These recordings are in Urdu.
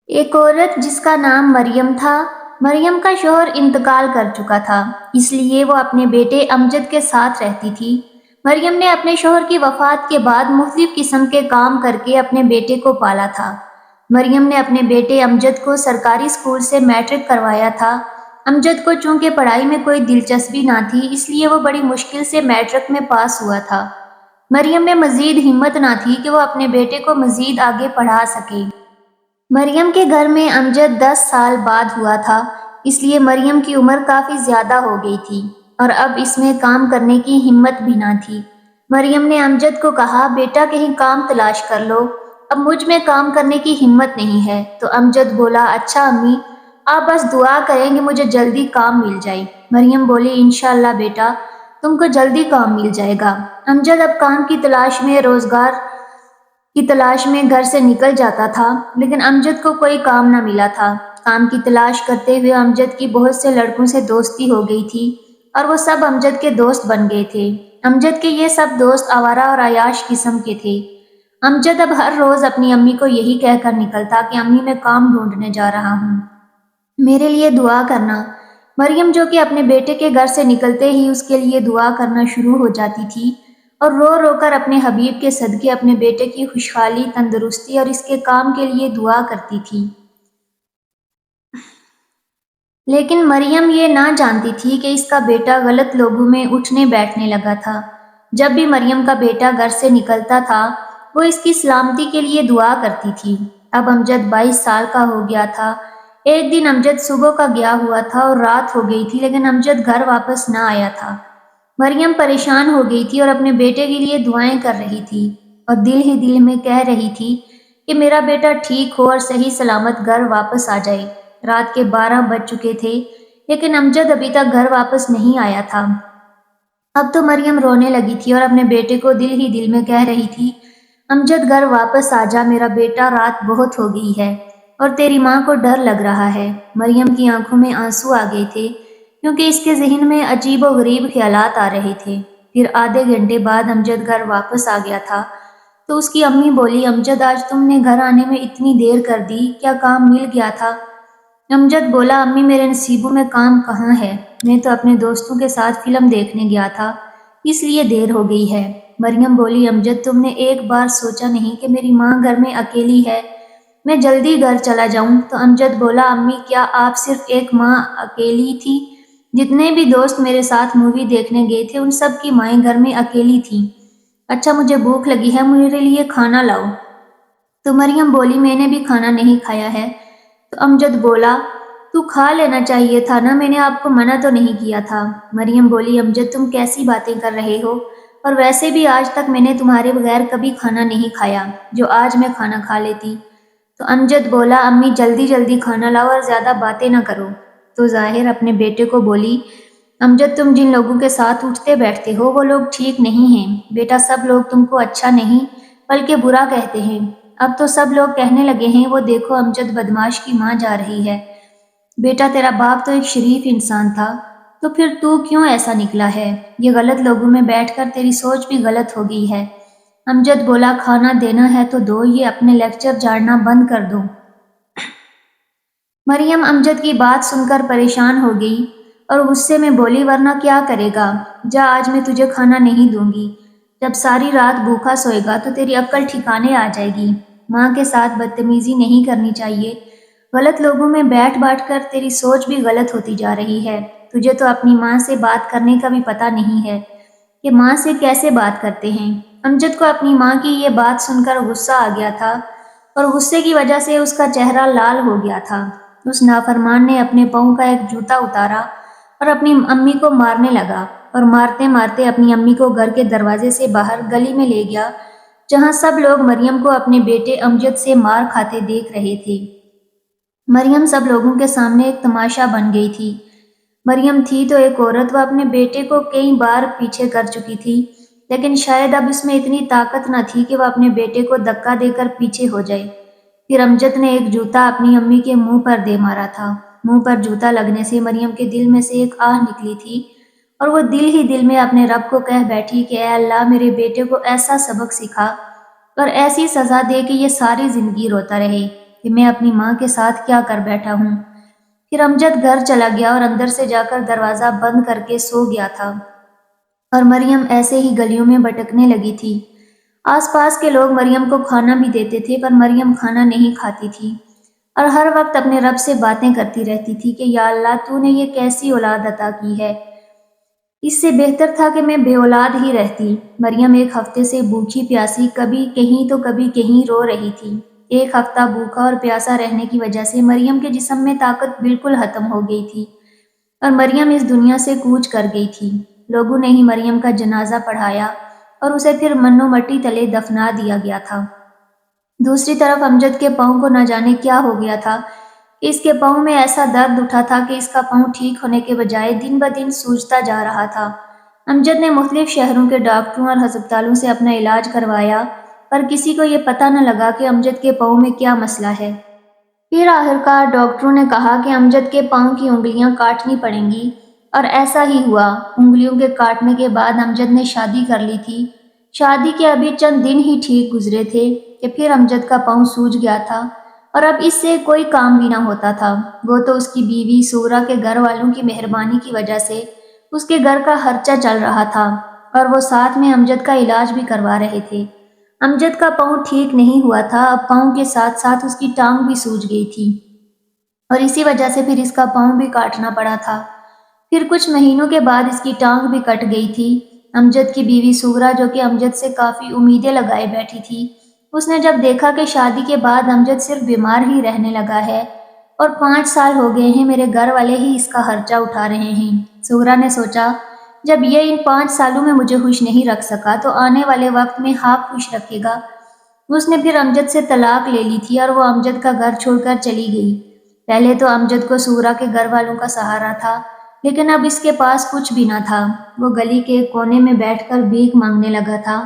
ایک عورت جس کا نام مریم تھا۔ مریم کا شوہر انتقال کر چکا تھا، اس لیے وہ اپنے بیٹے امجد کے ساتھ رہتی تھی۔ مریم نے اپنے شوہر کی وفات کے بعد مختلف قسم کے کام کر کے اپنے بیٹے کو پالا تھا۔ مریم نے اپنے بیٹے امجد کو سرکاری اسکول سے میٹرک کروایا تھا۔ امجد کو چونکہ پڑھائی میں کوئی دلچسپی نہ تھی، اس لیے وہ بڑی مشکل سے میٹرک میں پاس ہوا تھا۔ مریم میں مزید ہمت نہ تھی کہ وہ اپنے بیٹے کو مزید آگے پڑھا سکے۔ مریم کے گھر میں امجد 10 سال بعد ہوا تھا، اس لیے مریم کی عمر کافی زیادہ ہو گئی تھی اور اب اس میں کام کرنے کی ہمت بھی نہ تھی۔ مریم نے امجد کو کہا، بیٹا کہیں کام تلاش کر لو، اب مجھ میں کام کرنے کی ہمت نہیں ہے۔ تو امجد بولا، اچھا امی، آپ بس دعا کریں کہ مجھے جلدی کام مل جائے۔ مریم بولی، انشاءاللہ بیٹا، تم کو جلدی کام مل جائے گا۔ امجد اب کام کی تلاش میں، روزگار کی تلاش میں گھر سے نکل جاتا تھا، لیکن امجد کو کوئی کام نہ ملا تھا۔ کام کی تلاش کرتے ہوئے امجد کی بہت سے لڑکوں سے دوستی ہو گئی تھی اور وہ سب امجد کے دوست بن گئے تھے۔ امجد کے یہ سب دوست آوارہ اور عیاش قسم کے تھے۔ امجد اب ہر روز اپنی امی کو یہی کہہ کر نکلتا کہ امی میں کام ڈھونڈنے جا رہا ہوں، میرے لیے دعا کرنا۔ مریم جو کہ اپنے بیٹے کے گھر سے نکلتے ہی اس کے لیے دعا کرنا شروع ہو جاتی تھی اور رو رو کر اپنے حبیب کے صدقے اپنے بیٹے کی خوشحالی، تندرستی اور اس کے کام کے لیے دعا کرتی تھی۔ لیکن مریم یہ نہ جانتی تھی کہ اس کا بیٹا غلط لوگوں میں اٹھنے بیٹھنے لگا تھا۔ جب بھی مریم کا بیٹا گھر سے نکلتا تھا، وہ اس کی سلامتی کے لیے دعا کرتی تھی۔ اب امجد 22 سال کا ہو گیا تھا۔ ایک دن امجد صبح کا گیا ہوا تھا اور رات ہو گئی تھی، لیکن امجد گھر واپس نہ آیا تھا۔ مریم پریشان ہو گئی تھی اور اپنے بیٹے کے لیے دعائیں کر رہی تھی اور دل ہی دل میں کہہ رہی تھی کہ میرا بیٹا ٹھیک ہو اور صحیح سلامت گھر واپس آ جائے۔ رات کے 12 بج چکے تھے، لیکن امجد ابھی تک گھر واپس نہیں آیا تھا۔ اب تو مریم رونے لگی تھی اور اپنے بیٹے کو دل ہی دل میں کہہ رہی تھی، امجد گھر واپس آ جا، میرا بیٹا، رات بہت ہو گئی ہے اور تیری ماں کو ڈر لگ رہا ہے۔ مریم کی آنکھوں میں آنسو آ گئے تھے کیونکہ اس کے ذہن میں عجیب و غریب خیالات آ رہے تھے۔ پھر آدھے گھنٹے بعد امجد گھر واپس آ گیا تھا تو اس کی امی بولی، امجد آج تم نے گھر آنے میں اتنی دیر کر دی، کیا کام مل گیا تھا؟ امجد بولا، امی میرے نصیبوں میں کام کہاں ہے، میں تو اپنے دوستوں کے ساتھ فلم دیکھنے گیا تھا، اس لیے دیر ہو گئی ہے۔ مریم بولی، امجد تم نے ایک بار سوچا نہیں کہ میری ماں گھر میں اکیلی ہے، میں جلدی گھر چلا جاؤں؟ تو امجد بولا، امی کیا آپ صرف ایک ماں اکیلی تھی؟ جتنے بھی دوست میرے ساتھ مووی دیکھنے گئے تھے ان سب کی مائیں گھر میں اکیلی تھیں۔ اچھا مجھے بھوک لگی ہے، میرے لیے کھانا لاؤ۔ تو مریم بولی، میں نے بھی کھانا نہیں کھایا ہے۔ تو امجد بولا، تو کھا لینا چاہیے تھا نا، میں نے آپ کو منع تو نہیں کیا تھا۔ مریم بولی، امجد تم کیسی باتیں کر رہے ہو، اور ویسے بھی آج تک میں نے تمہارے بغیر کبھی کھانا نہیں کھایا جو آج میں کھانا کھا لیتی۔ تو امجد بولا، امی جلدی جلدی کھانا لاؤ اور زیادہ باتیں نہ کرو۔ تو ظاہر اپنے بیٹے کو بولی، امجد تم جن لوگوں کے ساتھ اٹھتے بیٹھتے ہو وہ لوگ ٹھیک نہیں ہیں بیٹا، سب لوگ تم کو اچھا نہیں بلکہ برا کہتے ہیں۔ اب تو سب لوگ کہنے لگے ہیں، وہ دیکھو امجد بدماش کی ماں جا رہی ہے۔ بیٹا تیرا باپ تو ایک شریف انسان تھا، تو پھر تو کیوں ایسا نکلا ہے؟ یہ غلط لوگوں میں بیٹھ کر تیری سوچ بھی غلط ہو گئی ہے۔ امجد بولا، کھانا دینا ہے تو دو، یہ اپنے لیکچر جھاڑنا بند کر دو۔ مریم امجد کی بات سن کر پریشان ہو گئی اور غصے میں بولی، ورنہ کیا کرے گا، جا آج میں تجھے کھانا نہیں دوں گی، جب ساری رات بھوکا سوئے گا تو تیری عقل ٹھکانے آ جائے گی۔ ماں کے ساتھ بدتمیزی نہیں کرنی چاہیے، غلط لوگوں میں بیٹھ بیٹھ کر تیری سوچ بھی غلط ہوتی جا رہی ہے۔ تجھے تو اپنی ماں سے بات کرنے کا بھی پتہ نہیں ہے کہ ماں سے کیسے بات کرتے ہیں۔ امجد کو اپنی ماں کی یہ بات سن کر غصہ آ گیا تھا اور غصے کی وجہ سے اس کا چہرہ لال ہو گیا تھا۔ اس نافرمان نے اپنے پاؤں کا ایک جوتا اتارا اور اپنی امی کو مارنے لگا اور مارتے مارتے اپنی امی کو گھر کے دروازے سے باہر گلی میں لے گیا، جہاں سب لوگ مریم کو اپنے بیٹے امجد سے مار کھاتے دیکھ رہے تھے۔ مریم سب لوگوں کے سامنے ایک تماشا بن گئی تھی۔ مریم تھی تو ایک عورت، وہ اپنے بیٹے کو کئی بار پیچھے کر چکی تھی، لیکن شاید اب اس میں اتنی طاقت نہ تھی کہ وہ اپنے بیٹے کو دھکا دے کر پیچھے ہو جائے۔ پھر امجد نے ایک جوتا اپنی امی کے منہ پر دے مارا تھا۔ منہ پر جوتا لگنے سے مریم کے دل میں سے ایک آہ نکلی تھی اور وہ دل ہی دل میں اپنے رب کو کہہ بیٹھی کہ اے اللہ، میرے بیٹے کو ایسا سبق سکھا اور ایسی سزا دے کہ یہ ساری زندگی روتا رہے۔ کہ میں اپنی ماں کے ساتھ کیا کر بیٹھا ہوں۔ پھر امجد گھر چلا گیا اور اندر سے جا کر دروازہ بند کر کے سو گیا تھا، اور مریم ایسے ہی گلیوں میں بھٹکنے لگی تھی۔ آس پاس کے لوگ مریم کو کھانا بھی دیتے تھے، پر مریم کھانا نہیں کھاتی تھی اور ہر وقت اپنے رب سے باتیں کرتی رہتی تھی کہ یا اللہ، تو نے یہ کیسی اولاد عطا کی ہے، اس سے بہتر تھا کہ میں بے اولاد ہی رہتی۔ مریم ایک ہفتے سے بھوکھی پیاسی کبھی کہیں تو کبھی کہیں رو رہی تھی۔ ایک ہفتہ بھوکا اور پیاسا رہنے کی وجہ سے مریم کے جسم میں طاقت بالکل ختم ہو گئی تھی اور مریم اس دنیا سے کوچ کر گئی تھی۔ لوگوں نے ہی مریم کا جنازہ پڑھایا اور اسے پھر منو مٹی تلے دفنا دیا گیا تھا۔ دوسری طرف امجد کے پاؤں کو نہ جانے کیا ہو گیا تھا کہ اس کے پاؤں میں ایسا درد اٹھا تھا کہ اس کا پاؤں ٹھیک ہونے کے بجائے دن بدن سوجتا جا رہا تھا۔ امجد نے مختلف شہروں کے ڈاکٹروں اور ہسپتالوں سے اپنا علاج کروایا، پر کسی کو یہ پتہ نہ لگا کہ امجد کے پاؤں میں کیا مسئلہ ہے۔ پھر آخرکار ڈاکٹروں نے کہا کہ امجد کے پاؤں کی انگلیاں کاٹنی پڑیں گی، اور ایسا ہی ہوا۔ انگلیوں کے کاٹنے کے بعد امجد نے شادی کر لی تھی۔ شادی کے ابھی چند دن ہی ٹھیک گزرے تھے کہ پھر امجد کا پاؤں سوج گیا تھا، اور اب اس سے کوئی کام بھی نہ ہوتا تھا۔ وہ تو اس کی بیوی سورا کے گھر والوں کی مہربانی کی وجہ سے اس کے گھر کا خرچہ چل رہا تھا، اور وہ ساتھ میں امجد کا علاج بھی کروا رہے تھے۔ امجد کا پاؤں ٹھیک نہیں ہوا تھا، اب پاؤں کے ساتھ ساتھ اس کی ٹانگ بھی سوج گئی تھی، اور اسی وجہ سے پھر اس کا پاؤں بھی کاٹنا پڑا تھا۔ پھر کچھ مہینوں کے بعد اس کی ٹانگ بھی کٹ گئی تھی۔ امجد کی بیوی سورا، جو کہ امجد سے کافی امیدیں لگائے بیٹھی تھی، اس نے جب دیکھا کہ شادی کے بعد امجد صرف بیمار ہی رہنے لگا ہے اور 5 سال ہو گئے ہیں میرے گھر والے ہی اس کا خرچہ اٹھا رہے ہیں، سورا نے سوچا جب یہ ان 5 سالوں میں مجھے خوش نہیں رکھ سکا تو آنے والے وقت میں ہاں خوش رکھے گا۔ اس نے پھر امجد سے طلاق لے لی تھی اور وہ امجد کا گھر چھوڑ کر چلی گئی۔ پہلے تو امجد کو سورا کے گھر والوں کا سہارا تھا، لیکن اب اس کے پاس کچھ بھی نہ تھا۔ وہ گلی کے ایک کونے میں بیٹھ کر بھیک مانگنے لگا تھا،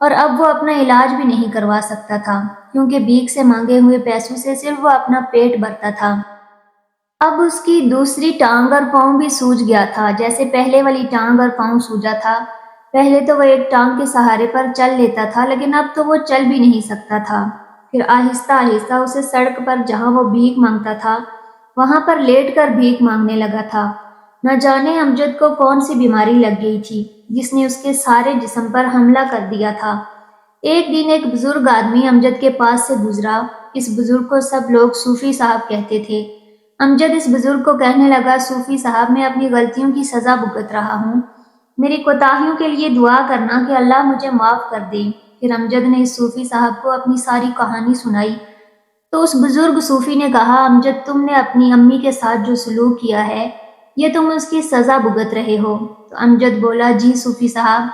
اور اب وہ اپنا علاج بھی نہیں کروا سکتا تھا، کیونکہ بھیک سے مانگے ہوئے پیسوں سے صرف وہ اپنا پیٹ بھرتا تھا۔ اب اس کی دوسری ٹانگ اور پاؤں بھی سوج گیا تھا، جیسے پہلے والی ٹانگ اور پاؤں سوجا تھا۔ پہلے تو وہ ایک ٹانگ کے سہارے پر چل لیتا تھا، لیکن اب تو وہ چل بھی نہیں سکتا تھا۔ پھر آہستہ آہستہ اسے سڑک پر جہاں وہ بھیک مانگتا تھا وہاں پر لیٹ کر بھیک مانگنے لگا تھا۔ نہ جانے امجد کو کون سی بیماری لگ گئی تھی جس نے اس کے سارے جسم پر حملہ کر دیا تھا۔ ایک دن ایک بزرگ آدمی امجد کے پاس سے گزرا۔ اس بزرگ کو سب لوگ صوفی صاحب کہتے تھے۔ امجد اس بزرگ کو کہنے لگا، صوفی صاحب، میں اپنی غلطیوں کی سزا بھگت رہا ہوں، میری کوتاہیوں کے لیے دعا کرنا کہ اللہ مجھے معاف کر دے۔ پھر امجد نے اس صوفی صاحب کو اپنی ساری کہانی سنائی تو اس بزرگ صوفی نے کہا، امجد، تم نے اپنی امی کے ساتھ جو سلوک کیا ہے یہ تم اس کی سزا بھگت رہے ہو۔ تو امجد بولا، جی صوفی صاحب،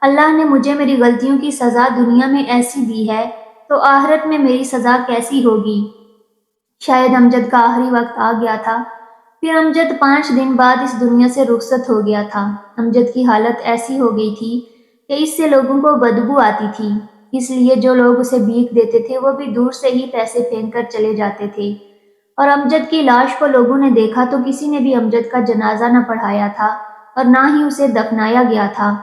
اللہ نے مجھے میری غلطیوں کی سزا دنیا میں ایسی دی ہے تو آخرت میں میری سزا کیسی ہوگی؟ شاید امجد کا آخری وقت آ گیا تھا۔ پھر امجد 5 دن بعد اس دنیا سے رخصت ہو گیا تھا۔ امجد کی حالت ایسی ہو گئی تھی کہ اس سے لوگوں کو بدبو آتی تھی، اس لیے جو لوگ اسے بھیک دیتے تھے وہ بھی دور سے ہی پیسے پھینک کر چلے جاتے تھے، اور امجد کی لاش کو لوگوں نے دیکھا تو کسی نے بھی امجد کا جنازہ نہ پڑھایا تھا اور نہ ہی اسے دفنایا گیا تھا،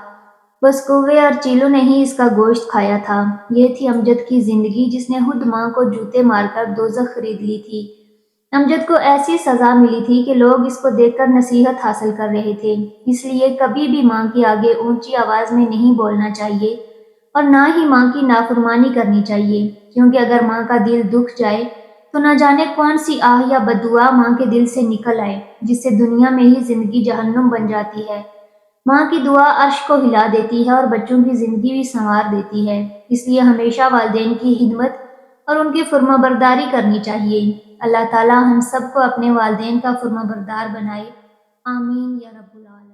بس کوے اور چیلوں نے ہی اس کا گوشت کھایا تھا۔ یہ تھی امجد کی زندگی، جس نے خود ماں کو جوتے مار کر دوزخ خرید لی تھی۔ امجد کو ایسی سزا ملی تھی کہ لوگ اس کو دیکھ کر نصیحت حاصل کر رہے تھے، اس لیے کبھی بھی ماں کے آگے اونچی آواز میں نہیں بولنا چاہیے اور نہ ہی ماں کی نافرمانی کرنی چاہیے، کیونکہ اگر ماں کا دل دکھ جائے تو نہ جانے کون سی آہ یا بددعا ماں کے دل سے نکل آئے، جس سے دنیا میں ہی زندگی جہنم بن جاتی ہے۔ ماں کی دعا عرش کو ہلا دیتی ہے اور بچوں کی زندگی بھی سنوار دیتی ہے، اس لیے ہمیشہ والدین کی خدمت اور ان کی فرمانبرداری کرنی چاہیے۔ اللہ تعالی ہم سب کو اپنے والدین کا فرمانبردار بنائے، آمین یا رب العالمین۔